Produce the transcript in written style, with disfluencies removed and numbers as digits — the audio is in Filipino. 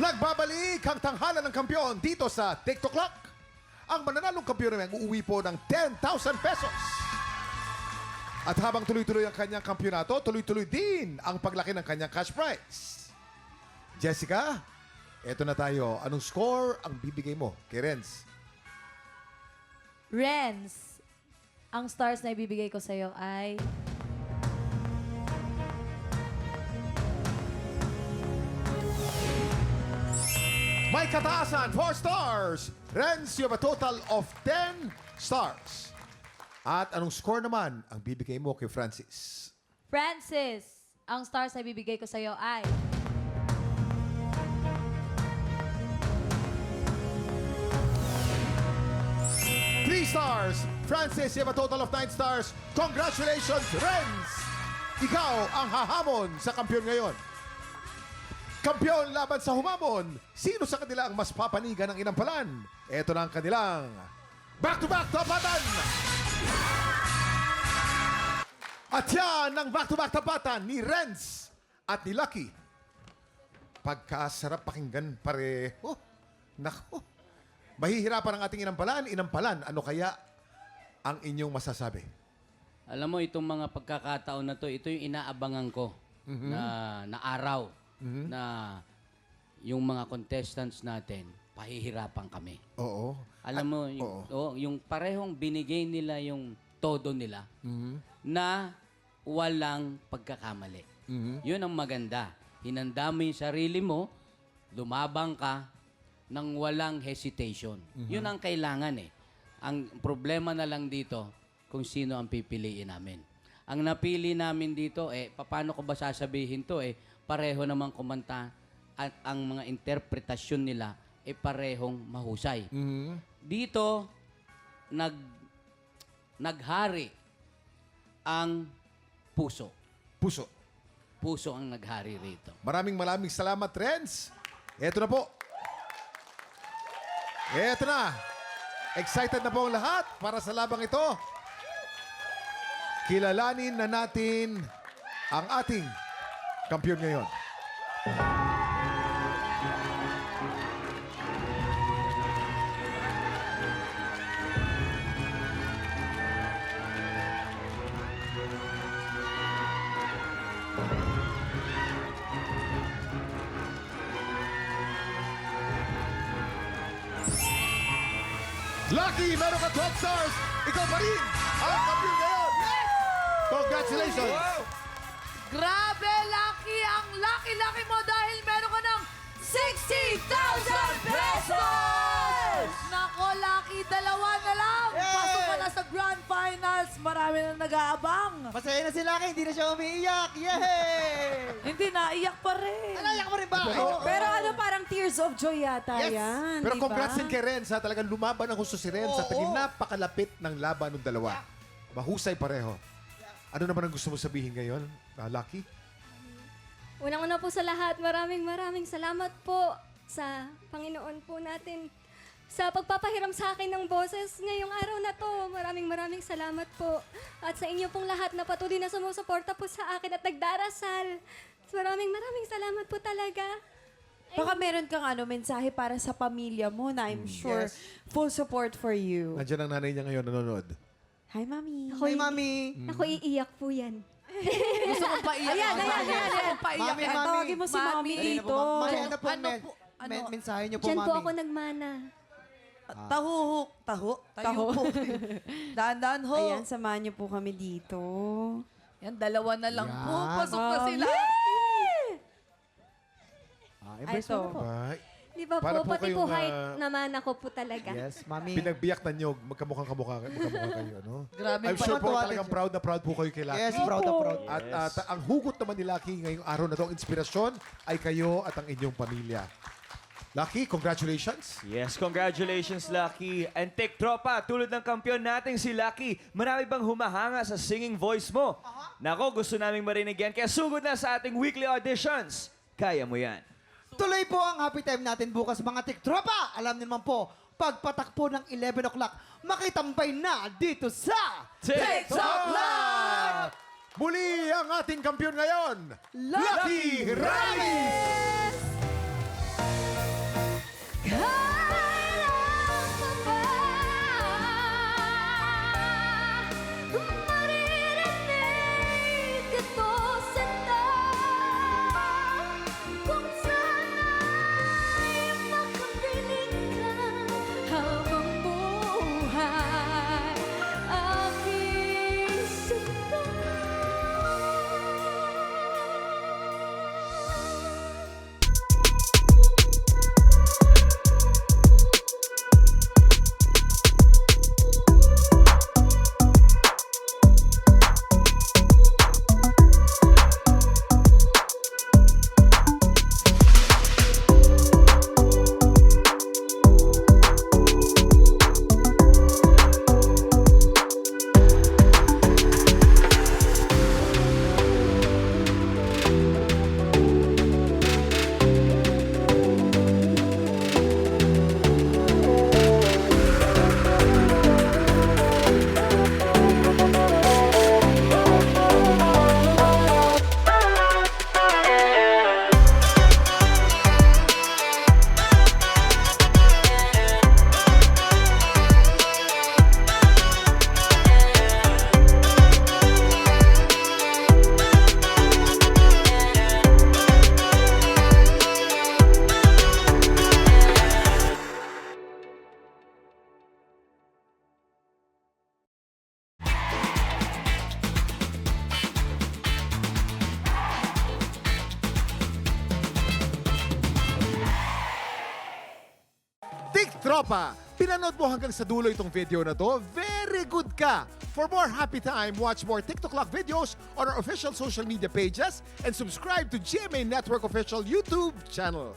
Nagbabalik ang tanghalan ng kampiyon dito sa TikTok Clock. Ang mananalong kampiyon naman uuwi po ng 10,000 pesos. At habang tuloy-tuloy ang kanyang kampyonato, tuloy-tuloy din ang paglaki ng kanyang cash prize. Jessica, eto na tayo. Anong score ang bibigay mo kay Renz? Renz, ang stars na ibibigay ko sa'yo ay... May kataasan, 4 stars. Renz, you have a total of 10 stars. At anong score naman ang bibigay mo kay Francis? Francis, ang stars na ibibigay ko sa'yo ay... 3 stars. Francis, you have a total of 9 stars. Congratulations, Renz! Ikaw ang hahamon sa kampiyon ngayon. Kampiyon laban sa humamon. Sino sa kanila ang mas papanigan ng inampalan? Ito na ang kanilang back-to-back tapatan! At yan ang back-to-back tapatan ni Renz at ni Lucky. Pagkasarap pakinggan pareho. Naku. Mahihirapan ang ating inampalan. Ano kaya ang inyong masasabi? Alam mo, itong mga pagkakataon na to, ito yung inaabangan ko na araw na yung mga contestants natin, pahihirapan kami. Oo. Alam mo, yung parehong binigay nila yung todo nila na walang pagkakamali. Yun ang maganda. Hinanda mo yung sarili mo, lumabang ka ng walang hesitation. Yun ang kailangan eh. Ang problema na lang dito, kung sino ang pipiliin namin. Ang napili namin dito, paano ko ba sasabihin to pareho namang kumanta at ang mga interpretasyon nila parehong mahusay. Dito, naghari ang puso. Puso. Puso ang naghari rito. Maraming salamat, Renz. Eto na po. Eto na. Excited na po ang lahat para sa labang ito. Kilalanin na natin ang ating kampiyon ngayon. Lucky, meron ka 12 stars. Ikaw pa rin ang kampiyon ngayon. Congratulations. Grabe, Lucky! Ang lucky mo dahil meron ka ng 60,000 pesos! Nako, Lucky, dalawa na lang! Pasok ka na sa Grand Finals. Marami na nag-aabang. Masaya na si Lucky, hindi na siya umiiyak. Yay! Hindi na, iyak pa rin. Naiyak mo rin ba? Pero ano, parang tears of joy yata Yes. yan. Pero di ba? congrats din kay Renz. Talagang lumaban ang husto si Renz at naging napakalapit ng laban ng dalawa. Mahusay pareho. Ano naman ang gusto mo sabihin ngayon, Lucky? Unang-una po sa lahat, maraming salamat po sa Panginoon po natin sa pagpapahiram sa akin ng boses ngayong araw na to. Maraming salamat po. At sa inyo pong lahat na patuloy na sumusuporta po sa akin at nagdarasal. Maraming salamat po talaga. Baka meron kang mensahe para sa pamilya mo na I'm sure full support for you. Nandiyan ang nanay niya ngayon nanonood. Hi, Mami. Hi, Mami. Ako iiyak po yan. Gusto kong paiyak. Ayan. Gusto kong paiyak. Mami, Mami. Tawagin mo si Mami dito. Mami, ano po Ano po? mensahe niyo po, Diyan Mami? po ako nagmana. Tahuhuk. Tayo po. Dahan-dahan ho. Ayan, samahan niyo po kami dito. Yan, dalawa na lang po. Yan. Pasok na sila. Embrace Ito. mo na po. Bye. Di ba Para po, po pati kayong, po height naman ako po talaga. Yes, Mami. Pinagbiyak na nyo, magkamukhang kamukha kayo, no? Grabe I'm sure po Tuwa-tuwa talagang din proud na proud po kayo kay Lucky. Yes, proud na proud. At ang hugot naman ni Lucky ngayong araw na to, ang inspirasyon ay kayo at ang inyong pamilya. Lucky, congratulations. Yes, congratulations, Lucky. And take tropa, tulad ng kampiyon nating si Lucky, marami bang humahanga sa singing voice mo? Nako, gusto naming marinig yan, kaya sugod na sa ating weekly auditions. Kaya mo yan. Tuloy po ang happy time natin bukas mga tiktropa. Alam niyo naman po, pagpatak po ng 11 o'clock, makitambay na dito sa TikTok Live! Muli ang ating kampiyon ngayon, Lucky Ramis! Tropa, pinanood mo hanggang sa dulo itong video na to? Very good ka! For more happy time, watch more TikTok Clock videos on our official social media pages and subscribe to GMA Network official YouTube channel.